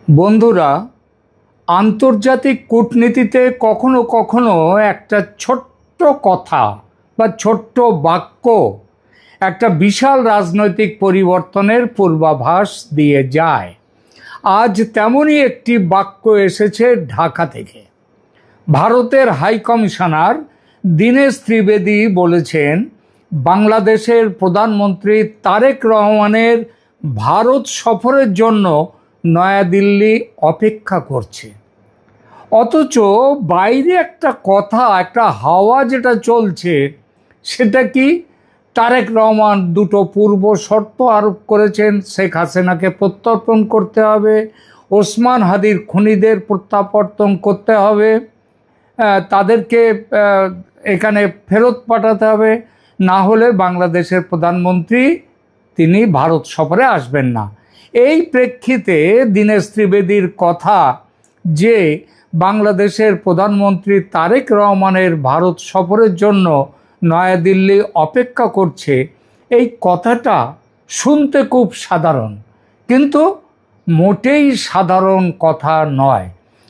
বন্ধুরা, আন্তর্জাতিক কূটনীতিতে কখনো কখনো একটা ছোট্ট কথা বা ছোট্ট বাক্য একটা বিশাল রাজনৈতিক পরিবর্তনের পূর্বাভাস দিয়ে যায়। আজ তেমনই একটি বাক্য এসেছে ঢাকা থেকে। ভারতের হাই কমিশনার দীনেশ ত্রিবেদী বলেছেন, বাংলাদেশের প্রধানমন্ত্রী তারেক রহমানের ভারত সফরের জন্য নয়াদিল্লি অপেক্ষা করছে। অথচ বাইরে একটা কথা, একটা হাওয়া যেটা চলছে, সেটা কি? তারেক রহমান দুটো পূর্ব শর্ত আরোপ করেছেন। শেখ হাসিনাকে প্রত্যর্পণ করতে হবে, ওসমান হাদির খুনিদের প্রত্যাবর্তন করতে হবে, তাদেরকে এখানে ফেরত পাঠাতে হবে, না হলে বাংলাদেশের প্রধানমন্ত্রী তিনি ভারত সফরে আসবেন না। এই প্রেক্ষিতে দীনেশ ত্রিবেদীর কথা যে বাংলাদেশের প্রধানমন্ত্রী তারেক রহমানের ভারত সফরের জন্য নয়াদিল্লি অপেক্ষা করছে, এই কথাটা শুনতে খুব সাধারণ, কিন্তু মোটেই সাধারণ কথা নয়।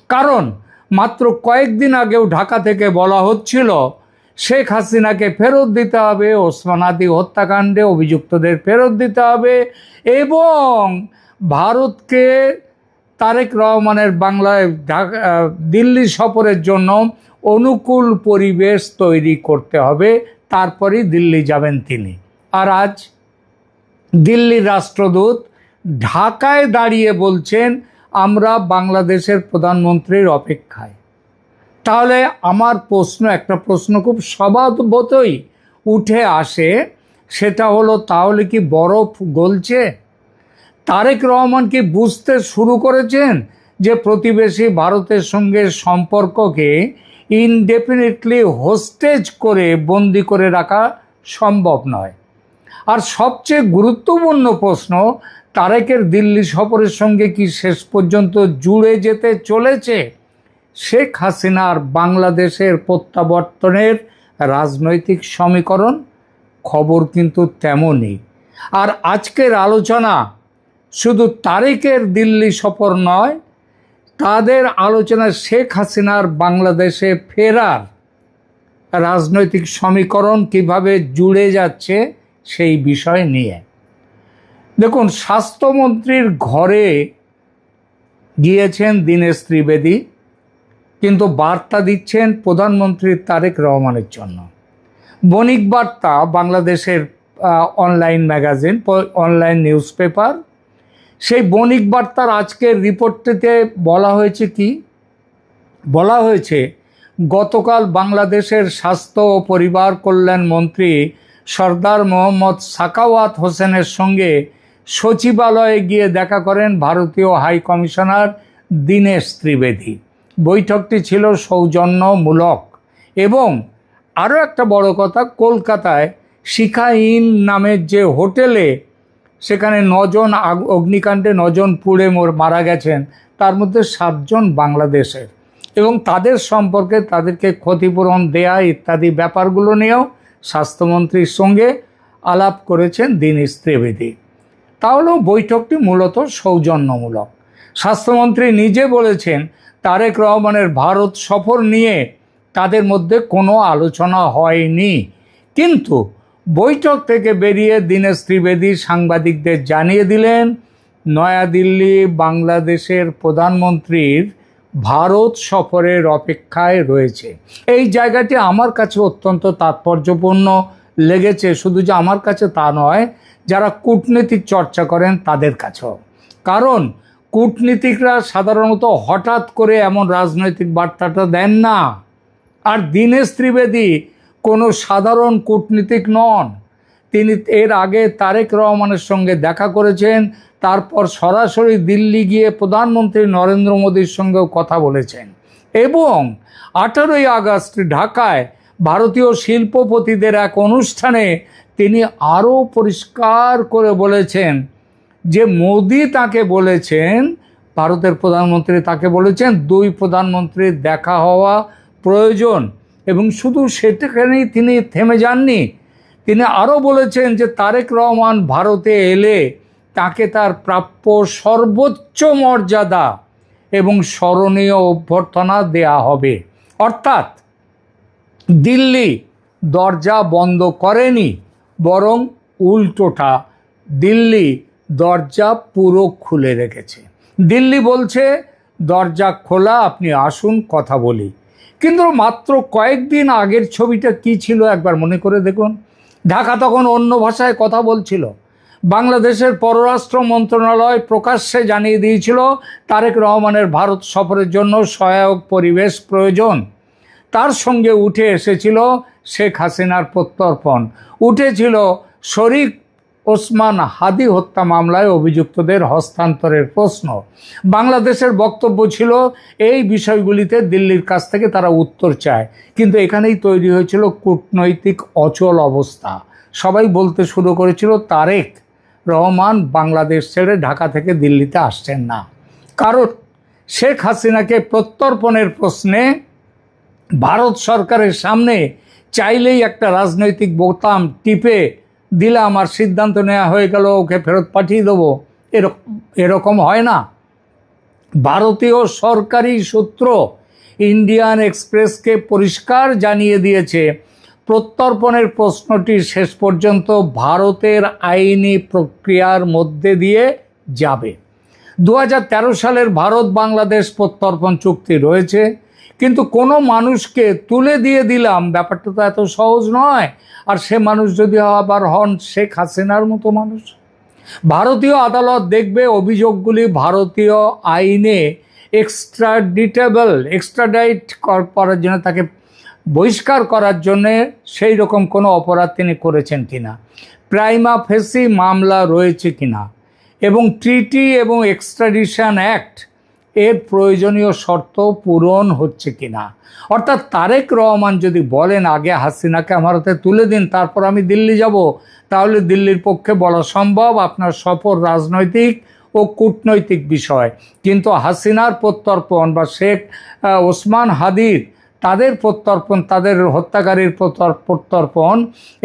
কারণ মাত্র কয়েকদিন আগেও ঢাকা থেকে বলা হচ্ছিল শেখ হাসিনাকে ফেরত দিতে হবে, ওসমান হাদি হত্যাকাণ্ডে অভিযুক্তদের ফেরত দিতে হবে এবং ভারতকে তারেক রহমানের বাংলায় দিল্লি সফরের জন্য অনুকূল পরিবেশ তৈরি করতে হবে, তারপরেই দিল্লি যাবেন তিনি। আর আজ দিল্লির রাষ্ট্রদূত ঢাকায় দাঁড়িয়ে বলছেন আমরা বাংলাদেশের প্রধানমন্ত্রীর অপেক্ষায়। তাহলে আমার একটা প্রশ্ন খুব স্বভাবতই উঠে আসে, সেটা হলো, তাহলে কি বরফ গলছে? তারেক রহমান কি বুঝতে শুরু করেছেন যে প্রতিবেশী ভারতের সঙ্গে সম্পর্ককে ইনডেফিনিটলি হোস্টেজ করে বন্দি করে রাখা সম্ভব নয়? আর সবচেয়ে গুরুত্বপূর্ণ প্রশ্ন, তারেকের দিল্লি সফরের সঙ্গে কি শেষ পর্যন্ত জুড়ে যেতে চলেছে শেখ হাসিনার বাংলাদেশের প্রত্যাবর্তনের রাজনৈতিক সমীকরণ? খবর কিন্তু তেমনই। আর আজকের আলোচনা শুধু তারেকের দিল্লি সফর নয়, তাদের আলোচনা শেখ হাসিনার বাংলাদেশে ফেরার রাজনৈতিক সমীকরণ কিভাবে জুড়ে যাচ্ছে সেই বিষয় নিয়ে। দেখুন, স্বাস্থ্যমন্ত্রীর ঘরে গিয়েছেন দীনেশ ত্রিবেদী, কিন্তু বার্তা দিচ্ছেন প্রধানমন্ত্রী তারেক রহমানের জন্য। বণিক বার্তা বাংলাদেশের online magazine, online news paper, সেই বণিক বার্তার আজকের রিপোর্টটিতে বলা হয়েছে কি? বলা হয়েছে, গতকাল বাংলাদেশের স্বাস্থ্য ও পরিবার কল্যাণ মন্ত্রী সরদার মোহাম্মদ সাখাওয়াত হোসেনের সঙ্গে সচিবালয়ে গিয়ে দেখা করেন ভারতীয় হাই কমিশনার দীনেশ ত্রিবেদী। বৈঠকটি ছিল সৌজন্যমূলক এবং আরও একটা বড় কথা, কলকাতায় শিখা ইন নামের যে হোটেলে, সেখানে 9 জন অগ্নিকাণ্ডে 9 জন পুড়ে মারা গেছেন, তার মধ্যে 7 জন বাংলাদেশের, এবং তাদের সম্পর্কে তাদেরকে ক্ষতিপূরণ দেয়া ইত্যাদি ব্যাপারগুলো নিয়েও স্বাস্থ্যমন্ত্রীর সঙ্গে আলাপ করেছেন দীনেশ ত্রিবেদী। তাহলেও বৈঠকটি মূলত সৌজন্যমূলক। স্বাস্থ্যমন্ত্রী নিজে বলেছেন তারেক রহমানের ভারত সফর নিয়ে তাদের মধ্যে কোনো আলোচনা হয়নি, কিন্তু বৈঠক থেকে বেরিয়ে দীনেশ ত্রিবেদী সাংবাদিকদের জানিয়ে দিলেন নয়াদিল্লি বাংলাদেশের প্রধানমন্ত্রীর ভারত সফরের অপেক্ষায় রয়েছে। এই জায়গাটি আমার কাছে অত্যন্ত তাৎপর্যপূর্ণ লেগেছে, শুধু যে আমার কাছে তা নয়, যারা কূটনীতিক চর্চা করেন তাদের কাছেও। কারণ কূটনীতিকরা সাধারণত হঠাৎ করে এমন রাজনৈতিক বার্তাটা দেন না। আর দীনেশ ত্রিবেদী কোনো সাধারণ কূটনীতিক নন। তিনি এর আগে তারেক রহমানের সঙ্গে দেখা করেছেন, তারপর সরাসরি দিল্লি গিয়ে প্রধানমন্ত্রী নরেন্দ্র মোদীর সঙ্গেও কথা বলেছেন, এবং 18ই আগস্ট ঢাকায় ভারতীয় শিল্পপতিদের এক অনুষ্ঠানে তিনি আরও পরিষ্কার করে বলেছেন যে মোদী তাকে বলেছেন, ভারতের প্রধানমন্ত্রী তাকে বলেছেন 2 প্রধানমন্ত্রীর দেখা হওয়া প্রয়োজন। এবং শুধু সেটাখানেই তিনি থেমে যাননি, তিনি আরও বলেছেন যে তারেক রহমান ভারতে এলে তাকে তার প্রাপ্য সর্বোচ্চ মর্যাদা এবং স্মরণীয় অভ্যর্থনা দেয়া হবে। অর্থাৎ দিল্লি দরজা বন্ধ করেনি, বরং উল্টোটা দিল্লি দরজা পুরো খুলে রেখেছে। দিল্লি বলছে দরজা খোলা, আপনি আসুন কথা বলি। কিন্তু মাত্র কয়েকদিন আগের ছবিটা কি ছিল একবার মনে করে দেখুন। ঢাকা তখন অন্য ভাষায় কথা বলছিল। বাংলাদেশের পররাষ্ট্র মন্ত্রণালয় প্রকাশ্যে জানিয়ে দিয়েছিল তারেক রহমানের ভারত সফরের জন্য সহায়ক পরিবেশ প্রয়োজন। তার সঙ্গে উঠে এসেছিল শেখ হাসিনার প্রত্যর্পণ, উঠেছিল শরীক ওসমান হাদি হত্যা মামলায় অভিযুক্তদের হস্তান্তরের প্রশ্ন। বাংলাদেশের বক্তব্য ছিল এই বিষয়গুলিতে দিল্লির কাছ থেকে তারা উত্তর চায়। কিন্তু এখানেই তৈরি হয়েছিল কূটনৈতিক অচল অবস্থা। সবাই বলতে শুরু করেছিল তারেক রহমান বাংলাদেশ ছেড়ে ঢাকা থেকে দিল্লিতে আসছেন না, কারণ শেখ হাসিনাকে প্রত্যর্পণের প্রশ্নে ভারত সরকারের সামনে চাইলেই একটা রাজনৈতিক বোতাম টিপে দিলাম আর সিদ্ধান্ত নেওয়া হয়ে গেল, ওকে ফেরত পাঠিয়ে দেবো, এরকম হয় না। ভারতীয় সরকারি সূত্র ইন্ডিয়ান এক্সপ্রেসকে পরিষ্কার জানিয়ে দিয়েছে প্রত্যর্পণের প্রশ্নটি শেষ পর্যন্ত ভারতের আইনি প্রক্রিয়ার মধ্যে দিয়ে যাবে। 2013 সালের ভারত বাংলাদেশ প্রত্যর্পণ চুক্তি রয়েছে, কিন্তু কোনো মানুষকে তুলে দিয়ে দিলাম, ব্যাপারটা তো এত সহজ নয়। আর সে মানুষ যদি আবার হন শেখ হাসিনার মতো মানুষ, ভারতীয় আদালত দেখবে অভিযোগগুলি ভারতীয় আইনে এক্সট্রাডাইট করার জন্য, তাকে বহিষ্কার করার জন্যে সেই রকম কোনো অপরাধ তিনি করেছেন কিনা, প্রাইমা ফেসি মামলা রয়েছে কিনা, এবং ট্রিটি এবং এক্সট্রাডিশন অ্যাক্ট এর প্রয়োজনীয় শর্ত পূরণ হচ্ছে কিনা। অর্থাৎ তারেক রহমান যদি বলেন আগে হাসিনাকে আমার হাতে তুলে দিন, তারপর আমি দিল্লি যাব, তাহলে দিল্লির পক্ষে বলা সম্ভব আপনার সফর রাজনৈতিক ও কূটনৈতিক বিষয়। কিন্তু হাসিনার প্রত্যর্পণ বা শেখ ওসমান হাদির তাদের প্রত্যর্পণ, তাদের হত্যাকারীর প্রত্যর্পণ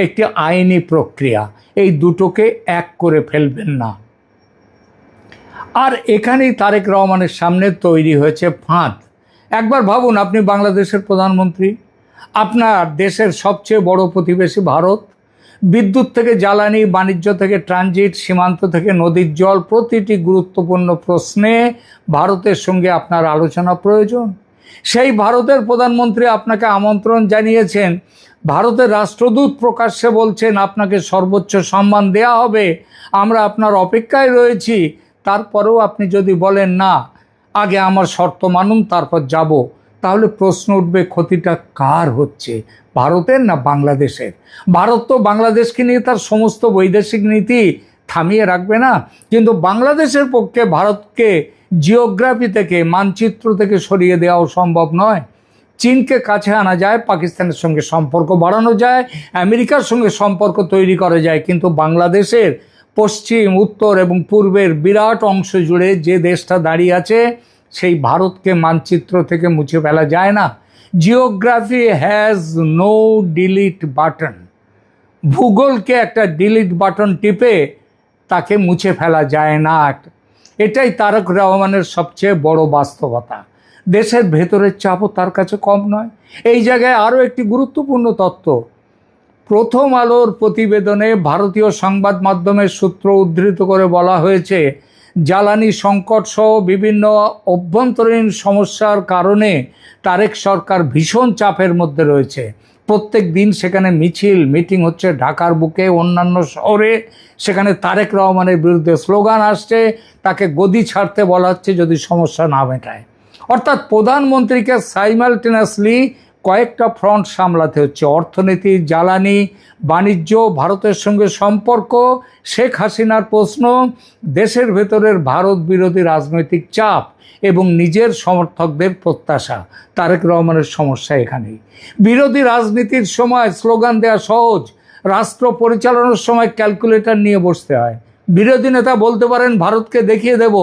একটি আইনি প্রক্রিয়া। এই দুটোকে এক করে ফেলবেন না। আর এখানেই তারেক রহমানের সামনে তৈরি হয়েছে ফাঁদ। একবার ভাবুন, আপনি বাংলাদেশের প্রধানমন্ত্রী, আপনার দেশের সবচেয়ে বড় প্রতিবেশী ভারত, বিদ্যুৎ থেকে জ্বালানি, বাণিজ্য থেকে ট্রানজিট, সীমান্ত থেকে নদীর জল, প্রতিটি গুরুত্বপূর্ণ প্রশ্নে ভারতের সঙ্গে আপনার আলোচনা প্রয়োজন। সেই ভারতের প্রধানমন্ত্রী আপনাকে আমন্ত্রণ জানিয়েছেন, ভারতের রাষ্ট্রদূত প্রকাশ্যে বলছেন আপনাকে সর্বোচ্চ সম্মান দেয়া হবে, আমরা আপনার অপেক্ষায় রয়েছি। তারপরেও আপনি যদি বলেন না, আগে আমার শর্ত মানুন তারপর যাব, তাহলে প্রশ্ন উঠবে ক্ষতিটা কার হচ্ছে, ভারতের না বাংলাদেশের? ভারত তো বাংলাদেশকে নিয়ে তার সমস্ত বৈদেশিক নীতি থামিয়ে রাখবে না, কিন্তু বাংলাদেশের পক্ষে ভারতকে জিওগ্রাফি থেকে, মানচিত্র থেকে সরিয়ে দেওয়াও সম্ভব নয়। চীনকে কাছে আনা যায়, পাকিস্তানের সঙ্গে সম্পর্ক বাড়ানো যায়, আমেরিকার সঙ্গে সম্পর্ক তৈরি করা যায়, কিন্তু বাংলাদেশের পশ্চিম, উত্তর এবং পূর্বের বিরাট অংশ জুড়ে যে দেশটা দাঁড়িয়ে আছে সেই ভারতকে মানচিত্র থেকে মুছে ফেলা যায় না। Geography has no delete button. ভূগোলকে একটা ডিলিট বাটন টিপে তাকে মুছে ফেলা যায় না। এটাই তারেক রহমানের সবচেয়ে বড় বাস্তবতা। দেশের ভেতরের চাপও তার কাছে কম নয়। এই জায়গায় আরও একটি গুরুত্বপূর্ণ তথ্য, প্রথম আলোর প্রতিবেদনে ভারতীয় সংবাদ মাধ্যমের সূত্র উদ্ধৃত করে বলা হয়েছে, জ্বালানি সংকট সহ বিভিন্ন অভ্যন্তরীণ সমস্যার কারণে তারেক সরকার ভীষণ চাপের মধ্যে রয়েছে। প্রত্যেক দিন সেখানে মিছিল, মিটিং হচ্ছে ঢাকার বুকে, অন্যান্য শহরে। সেখানে তারেক রহমানের বিরুদ্ধে স্লোগান আসছে, তাকে গদি ছাড়তে বলা হচ্ছে যদি সমস্যা না মেটায়। অর্থাৎ প্রধানমন্ত্রীকে সাইমালটেনিয়াসলি কয়েকটা ফ্রন্ট সামলাতে হচ্ছে, অর্থনীতি, জ্বালানি, বাণিজ্য, ভারতের সঙ্গে সম্পর্ক, শেখ হাসিনার প্রশ্ন, দেশের ভেতরের ভারত বিরোধী রাজনৈতিক চাপ এবং নিজের সমর্থকদের প্রত্যাশা। তারেক রহমানের সমস্যা এখানেই। বিরোধী রাজনীতির সময় স্লোগান দেওয়া সহজ, রাষ্ট্র পরিচালনার সময় ক্যালকুলেটর নিয়ে বসতে হয়। বিরোধী নেতা বলতে পারেন ভারতকে দেখিয়ে দেব,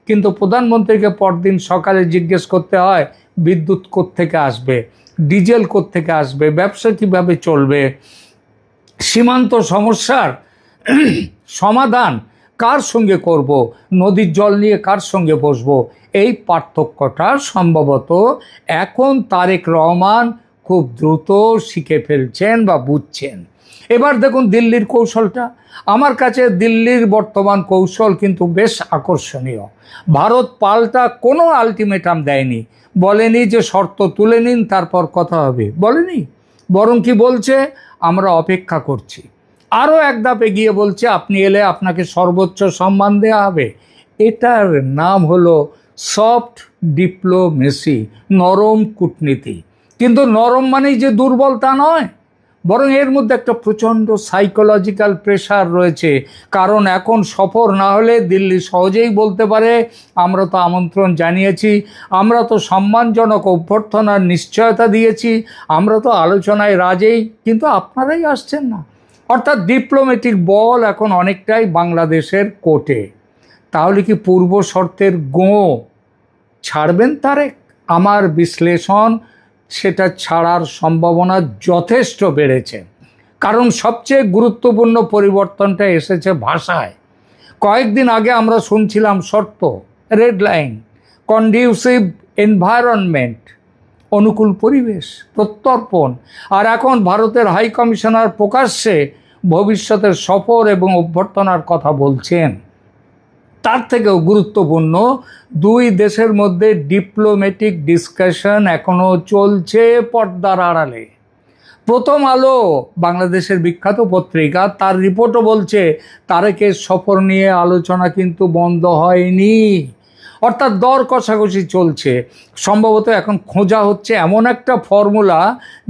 কিন্তু প্রধানমন্ত্রীকে পরদিন সকালে জিজ্ঞেস করতে হয় বিদ্যুৎ কোত্থেকে আসবে, ডিজেল কোত্থেকে আসবে, ব্যবসা কীভাবে চলবে, সীমান্ত সমস্যার সমাধান কার সঙ্গে করব, নদীর জল নিয়ে কার সঙ্গে বসবো, এই পার্থক্যটা সম্ভবত এখন তারেক রহমান খুব দ্রুত শিখে ফেলছেন বা বুঝছেন। এবার দেখুন দিল্লির কৌশলটা, আমার কাছে দিল্লির বর্তমান কৌশল কিন্তু বেশ আকর্ষণীয়। ভারত পাল্টা কোনো আলটিমেটাম দেয়নি, বলেনি যে শর্ত তুলে নিন তারপর কথা হবে, বলেনি, বরং কি বলছে, আমরা অপেক্ষা করছি। আরও এক ধাপ এগিয়ে বলছে আপনি এলে আপনাকে সর্বোচ্চ সম্মান দেওয়া হবে। এটার নাম হলো সফট ডিপ্লোমেসি, নরম কূটনীতি। কিন্তু নরম মানেই যে দুর্বল তা নয়, বরং এর মধ্যে একটা প্রচণ্ড সাইকোলজিক্যাল প্রেশার রয়েছে। কারণ এখন সফর না হলে দিল্লি সহজেই বলতে পারে আমরা তো আমন্ত্রণ জানিয়েছি, আমরা তো সম্মানজনক অভ্যর্থনার নিশ্চয়তা দিয়েছি, আমরা তো আলোচনায় রাজেই, কিন্তু আপনারাই আসছেন না। অর্থাৎ ডিপ্লোম্যাটিক বল এখন অনেকটাই বাংলাদেশের কোর্টে। তাহলে কি পূর্ব শর্তের গোঁ ছাড়বেন তারেক? আমার বিশ্লেষণ সেটা ছাড়ার সম্ভাবনা যথেষ্ট বেড়েছে। কারণ সবচেয়ে গুরুত্বপূর্ণ পরিবর্তনটা এসেছে ভাষায়। কয়েকদিন আগে আমরা শুনছিলাম শর্ত, রেড লাইন, কন্ডিউসিভ এনভায়রনমেন্ট, অনুকূল পরিবেশ, প্রত্যর্পণ। আর এখন ভারতের হাই কমিশনার প্রকাশ্যে ভবিষ্যতের সফর এবং অভ্যর্থনার কথা বলছেন। তার থেকেও গুরুত্বপূর্ণ, দুই দেশের মধ্যে ডিপ্লোম্যাটিক ডিসকাশন এখনও চলছে পর্দার আড়ালে। প্রথম আলো, বাংলাদেশের বিখ্যাত পত্রিকা, তার রিপোর্টও বলছে তারেকের সফর নিয়ে আলোচনা কিন্তু বন্ধ হয়নি। অর্থাৎ দর কষাকষি চলছে। সম্ভবত এখন খোঁজা হচ্ছে এমন একটা ফর্মুলা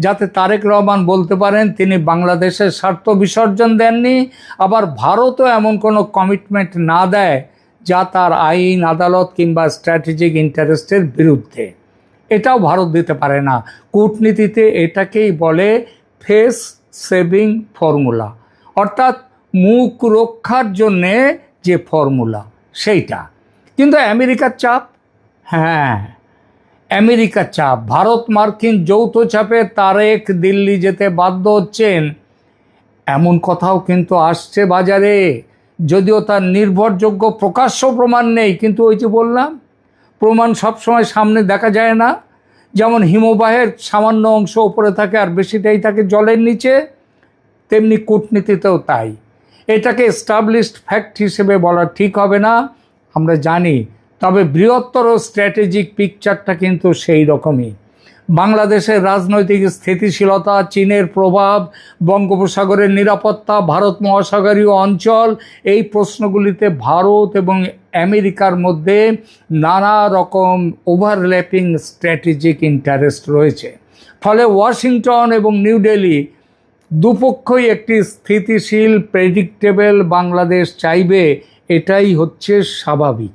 যাতে তারেক রহমান বলতে পারেন তিনি বাংলাদেশের স্বার্থ বিসর্জন দেননি, আবার ভারতও এমন কোনো কমিটমেন্ট না দেয় যা তার আইন, আদালত কিংবা স্ট্র্যাটেজিক ইন্টারেস্টের বিরুদ্ধে। এটাও ভারত দিতে পারে না। কূটনীতিতে এটাকেই বলে ফেস সেভিং ফর্মুলা, অর্থাৎ মুখ রক্ষার জন্যে যে ফর্মুলা সেইটা। কিন্তু আমেরিকার চাপ, হ্যাঁ আমেরিকার চাপ, ভারত মার্কিন যৌথ চাপে তারেক দিল্লি যেতে বাধ্য হচ্ছেন, এমন কথাও কিন্তু আসছে বাজারে। যদিও তার নির্ভরযোগ্য প্রকাশ্য প্রমাণ নেই, কিন্তু ওই যে বললাম প্রমাণ সবসময় সামনে দেখা যায় না। যেমন হিমবাহের সামান্য অংশ ওপরে থাকে আর বেশিটাই থাকে জলের নিচে, তেমনি কূটনীতিতেও তাই। এটাকে এস্টাবলিশড ফ্যাক্ট হিসেবে বলা ঠিক হবে না, আমরা জানি, তবে বৃহত্তর স্ট্র্যাটেজিক পিকচারটা কিন্তু সেই রকমই। বাংলাদেশের রাজনৈতিক স্থিতিশীলতা, চীনের প্রভাব, বঙ্গোপসাগরের নিরাপত্তা, ভারত মহাসাগরীয় অঞ্চল, এই প্রশ্নগুলিতে ভারত এবং আমেরিকার মধ্যে নানা রকম ওভারল্যাপিং স্ট্র্যাটেজিক ইন্টারেস্ট রয়েছে। ফলে ওয়াশিংটন এবং নিউ দিল্লি দুপক্ষই একটি স্থিতিশীল প্রেডিক্টেবল বাংলাদেশ চাইবে, এটাই হচ্ছে স্বাভাবিক।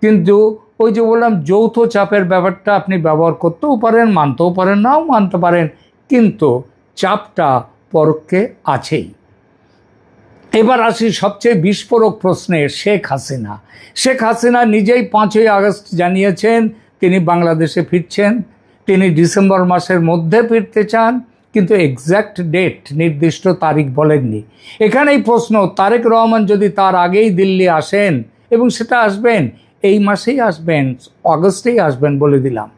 কিন্তু ওই যে বললাম যৌথ চাপের ব্যাপারটা আপনি ব্যবহার করতেও পারেন, মানতেও পারেন, নাও মানতে পারেন, কিন্তু চাপটা পরোক্ষে আছেই। এবার আসি সবচেয়ে বিস্ফোরক প্রশ্নে, শেখ হাসিনা। শেখ হাসিনা নিজেই 5ই আগস্ট জানিয়েছেন তিনি বাংলাদেশে ফিরছেন, তিনি ডিসেম্বর মাসের মধ্যে ফিরতে চান, কিন্তু এক্স্যাক্ট ডেট, নির্দিষ্ট তারিখ বলেননি। এখানেই প্রশ্ন, তারেক রহমান যদি তার আগেই দিল্লি আসেন, এবং সেটা আসবেন এই মাসেই আসবেন, আগস্টেই আসবেন বলে দিলাম,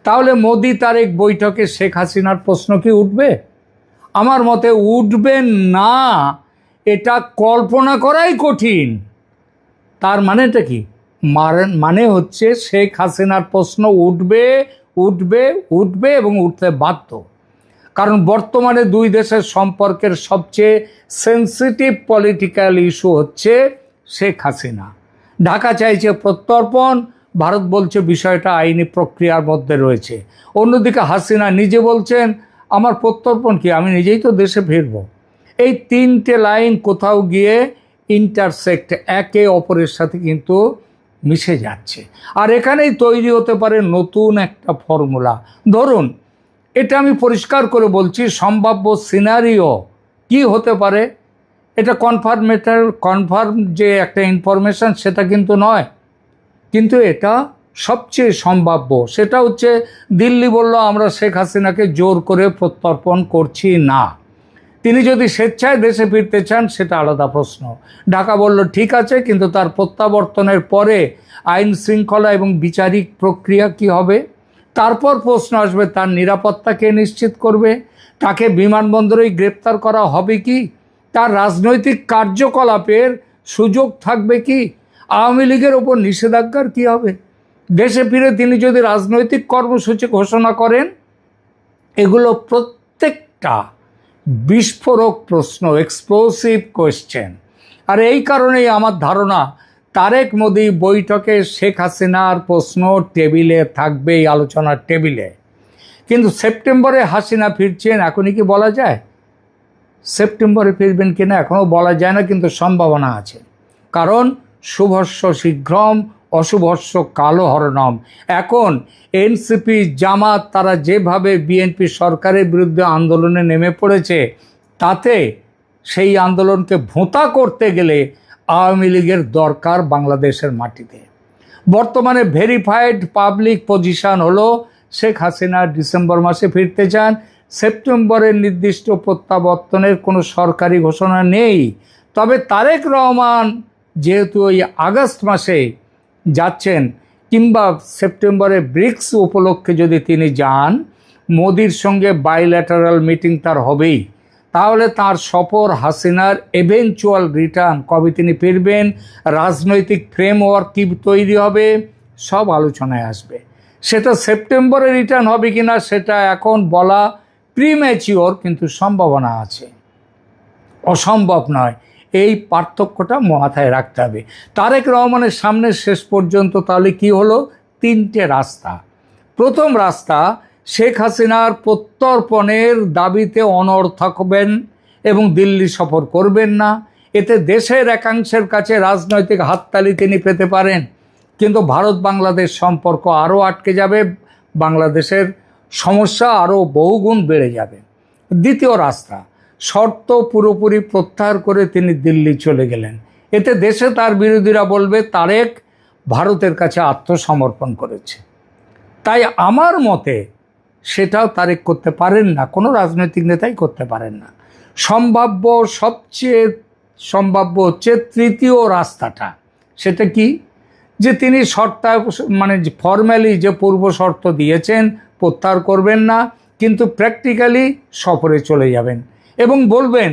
তাহলে মোদি তারেক বৈঠকে শেখ হাসিনার প্রশ্ন কি উঠবে? আমার মতে উঠবেন না, এটা কল্পনা করাই কঠিন। তার মানেটা কি? মানে হচ্ছে শেখ হাসিনার প্রশ্ন উঠবে, উঠবে, উঠবে এবং উঠতে বাধ্য। কারণ বর্তমানে দুই দেশের সম্পর্কের সবচেয়ে সেন্সিটিভ পলিটিক্যাল ইস্যু হচ্ছে শেখ হাসিনা। ঢাকা চাইছে প্রত্যর্পণ, ভারত বলছে বিষয়টা আইনি প্রক্রিয়ার মধ্যে রয়েছে। অন্যদিকে হাসিনা নিজে বলছেন আমার প্রত্যর্পণ কি, আমি নিজেই তো দেশে ফিরব। এই তিনটে লাইন কোথাও গিয়ে ইন্টারসেক্ট, একে অপরের সাথে কিন্তু মিশে যাচ্ছে। আর এখানেই তৈরি হতে পারে নতুন একটা ফর্মুলা। ধরুন, এটা আমি পরিষ্কার করে বলছি, সম্ভাব্য সিনারিও কি হতে পারে, এটা কনফার্ম যে একটা ইনফরমেশন সেটা কিন্তু নয়, কিন্তু এটা সবচেয়ে সম্ভাব্য। সেটা হচ্ছে দিল্লি বলল আমরা শেখ হাসিনাকে জোর করে প্রত্যর্পণ করছি না, তিনি যদি স্বেচ্ছায় দেশে ফিরতে চান সেটা আলাদা প্রশ্ন। ঢাকা বলল ঠিক আছে, কিন্তু তার প্রত্যাবর্তনের পরে আইন শৃঙ্খলা এবং বিচারিক প্রক্রিয়া কি হবে? তারপর প্রশ্ন আসবে তার নিরাপত্তা কে নিশ্চিত করবে? তাকে বিমানবন্দরেই গ্রেপ্তার করা হবে কি? তার রাজনৈতিক কার্যকলাপের সুযোগ থাকবে কি? আওয়ামী লীগের ওপর নিষেধাজ্ঞার কি হবে? দেশে ফিরে তিনি যদি রাজনৈতিক কর্মসূচি ঘোষণা করেন, এগুলো প্রত্যেকটা বিস্ফোরক প্রশ্ন, এক্সপ্লোসিভ কোয়েশ্চেন। আর এই কারণেই আমার ধারণা তারেক মোদি বৈঠকে শেখ হাসিনার প্রশ্ন টেবিলে থাকবে, এই আলোচনার টেবিলে। কিন্তু সেপ্টেম্বরে হাসিনা ফিরছেন, এখনই কি বলা যায়? সেপ্টেম্বরে ফিরবেন কিনা এখনও বলা যায় না, কিন্তু সম্ভাবনা আছে। কারণ শুভস্য শীঘ্রম অশুভস্য কালো হরণম। এখন এনসিপি, জামাত তারা যেভাবে বিএনপি সরকারের বিরুদ্ধে আন্দোলনে নেমে পড়েছে, তাতে সেই আন্দোলনকে ভোঁতা করতে গেলে আওয়ামী লীগের দরকার বাংলাদেশের মাটিতে। বর্তমানে ভেরিফাইড পাবলিক পজিশন হলো শেখ হাসিনা ডিসেম্বর মাসে ফিরতে চান। সেপ্টেম্বরের নির্দিষ্ট প্রত্যাবর্তনের কোনো সরকারি ঘোষণা নেই। তবে তারেক রহমান যেহেতু ওই আগস্ট মাসে যাচ্ছেন, কিংবা সেপ্টেম্বরে ব্রিক্স উপলক্ষে যদি তিনি যান, মোদির সঙ্গে বাইল্যাটারাল মিটিং তার হবেই। তাহলে তার সফর, হাসিনার এভেনচুয়াল রিটার্ন, কবে তিনি ফিরবেন, রাজনৈতিক ফ্রেমওয়ার্ক কী তৈরি হবে, সব আলোচনায় আসবে। সেটা সেপ্টেম্বরে রিটার্ন হবে কিনা সেটা এখন বলা প্রিম্যাচিওর, কিন্তু সম্ভাবনা আছে, অসম্ভব নয়। এই পার্থক্যটা মাথায় রাখতে হবে। তারেক রহমানের সামনে শেষ পর্যন্ত তাহলে কি হলো? তিনটে রাস্তা। প্রথম রাস্তা, শেখ হাসিনার প্রত্যর্পণের দাবিতে অনড় থাকবেন এবং দিল্লি সফর করবেন না। এতে দেশের একাংশের কাছে রাজনৈতিক হাততালি তিনি পেতে পারেন, কিন্তু ভারত বাংলাদেশ সম্পর্ক আরও আটকে যাবে, বাংলাদেশের সমস্যা আরও বহুগুণ বেড়ে যাবে। দ্বিতীয় রাস্তা, শর্ত পুরোপুরি প্রত্যাহার করে তিনি দিল্লি চলে গেলেন। এতে দেশে তার বিরোধীরা বলবে তারেক ভারতের কাছে আত্মসমর্পণ করেছে। তাই আমার মতে সেটাও তারেক করতে পারেন না, কোনো রাজনৈতিক নেতাই করতে পারেন না। সবচেয়ে সম্ভাব্য হচ্ছে তৃতীয় রাস্তাটা। সেটা কি? যে তিনি ফর্ম্যালি যে পূর্ব শর্ত দিয়েছেন প্রত্যাহার করবেন না, কিন্তু প্র্যাকটিক্যালি সফরে চলে যাবেন এবং বলবেন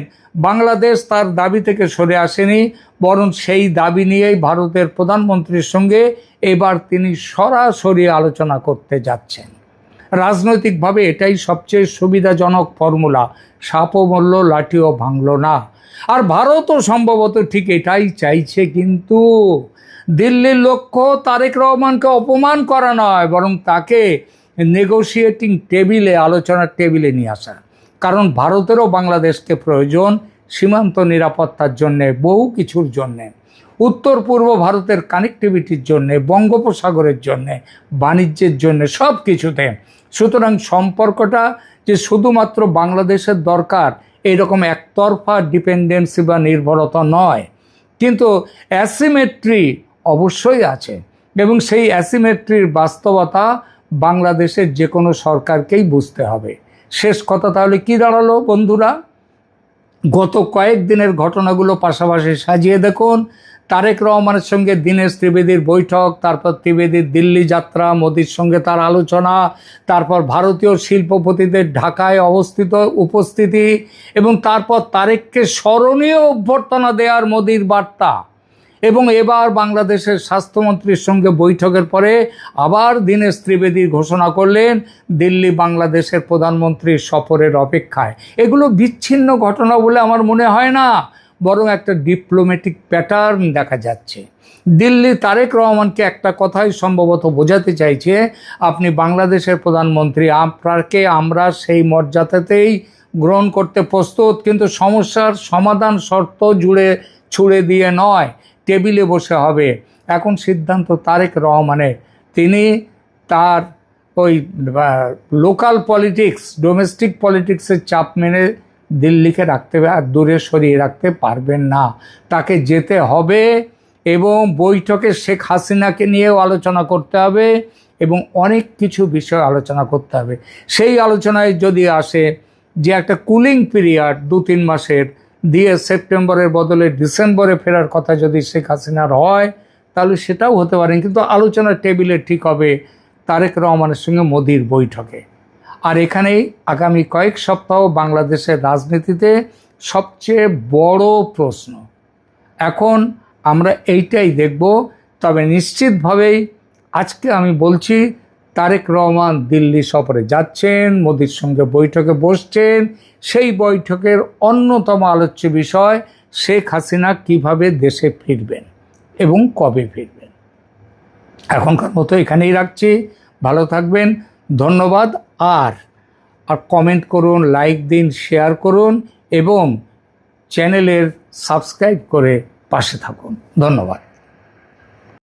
বাংলাদেশ তার দাবি থেকে সরে আসেনি, বরং সেই দাবি নিয়েই ভারতের প্রধানমন্ত্রীর সঙ্গে এবার তিনি সরাসরি আলোচনা করতে যাচ্ছেন। রাজনৈতিকভাবে এটাই সবচেয়ে সুবিধাজনক ফর্মুলা। সাপও মরল, লাঠিও ভাঙল না। আর ভারতও সম্ভবত ঠিক এটাই চাইছে। কিন্তু দিল্লির লক্ষ্য তারেক রহমানকে অপমান করা নয়, বরং তাকে নেগোশিয়েটিং টেবিলে, আলোচনার টেবিলে নিয়ে আসা। কারণ ভারতেরও বাংলাদেশকে প্রয়োজন সীমান্ত নিরাপত্তার জন্যে, বহু কিছুর জন্যে, উত্তর পূর্ব ভারতের কানেক্টিভিটির জন্যে, বঙ্গোপসাগরের জন্যে, বাণিজ্যের জন্যে, সব কিছুতে। সুতরাং সম্পর্কটা যে শুধুমাত্র বাংলাদেশের দরকার এইরকম একতরফা ডিপেন্ডেন্সি বা নির্ভরতা নয়, কিন্তু অ্যাসিমেট্রি অবশ্যই আছে, এবং সেই অ্যাসিমেট্রির বাস্তবতা বাংলাদেশের যে কোনো সরকারকেই বুঝতে হবে। শেষ কথা তাহলে কি দাঁড়ালো বন্ধুরা? গত কয়েকদিনের ঘটনাগুলো পাশাপাশি সাজিয়ে দেখুন। তারেক রহমানের সঙ্গে দীনেশ ত্রিবেদীর বৈঠক, তারপর ত্রিবেদীর দিল্লি যাত্রা, মোদির সঙ্গে তার আলোচনা, তারপর ভারতীয় শিল্পপতিদের ঢাকায় উপস্থিতি, এবং তারপর তারেককে স্মরণীয় অভ্যর্থনা দেওয়ার মোদির বার্তা, এবং এবার বাংলাদেশের স্বাস্থ্যমন্ত্রীর সঙ্গে বৈঠকের পরে আবার দীনেশ ত্রিবেদী ঘোষণা করলেন দিল্লি বাংলাদেশের প্রধানমন্ত্রীর সফরের অপেক্ষায়। এগুলো বিচ্ছিন্ন ঘটনা বলে আমার মনে হয় না, বরং একটা ডিপ্লোম্যাটিক প্যাটার্ন দেখা যাচ্ছে। দিল্লি তারেক রহমানকে একটা কথাই সম্ভবত বোঝাতে চাইছে, আপনি বাংলাদেশের প্রধানমন্ত্রী, আপনাকে আমরা সেই মর্যাদাতেই গ্রহণ করতে প্রস্তুত, কিন্তু সমস্যার সমাধান শর্ত ছুড়ে দিয়ে নয়, টেবিলে বসে হবে। এখন সিদ্ধান্ত তারেক রহমানের। তিনি তার ওই লোকাল পলিটিক্স, ডোমেস্টিক পলিটিক্সের চাপ মেনে দিল্লিকে দূরে সরিয়ে রাখতে পারবেন না। তাকে যেতে হবে এবং বৈঠকে শেখ হাসিনাকে নিয়েও আলোচনা করতে হবে এবং অনেক কিছু বিষয় আলোচনা করতে হবে। সেই আলোচনায় যদি আসে যে একটা কুলিং পিরিয়ড 2-3 মাসের দিয়ে সেপ্টেম্বরের বদলে ডিসেম্বরে ফেরার কথা যদি শেখ হাসিনার হয়, তাহলে সেটাও হতে পারে। কিন্তু আলোচনার টেবিলে ঠিক হবে তারেক রহমানের সঙ্গে মোদির বৈঠকে। আর এখানেই আগামী কয়েক সপ্তাহ বাংলাদেশের রাজনীতিতে সবচেয়ে বড় প্রশ্ন। এখন আমরা এইটাই দেখব। তবে নিশ্চিতভাবেই আজকে আমি বলছি, তারেক রহমান দিল্লি সফরে যাচ্ছেন, মোদির সঙ্গে বৈঠকে বসছেন। সেই বৈঠকের অন্যতম আলোচ্য বিষয় শেখ হাসিনা কিভাবে দেশে ফিরবেন এবং কবে ফিরবেন। এখনকার মতো এখানেই রাখছি। ভালো থাকবেন, ধন্যবাদ। আর কমেন্ট করুন, লাইক দিন, শেয়ার করুন এবং চ্যানেলের সাবস্ক্রাইব করে পাশে থাকুন। ধন্যবাদ।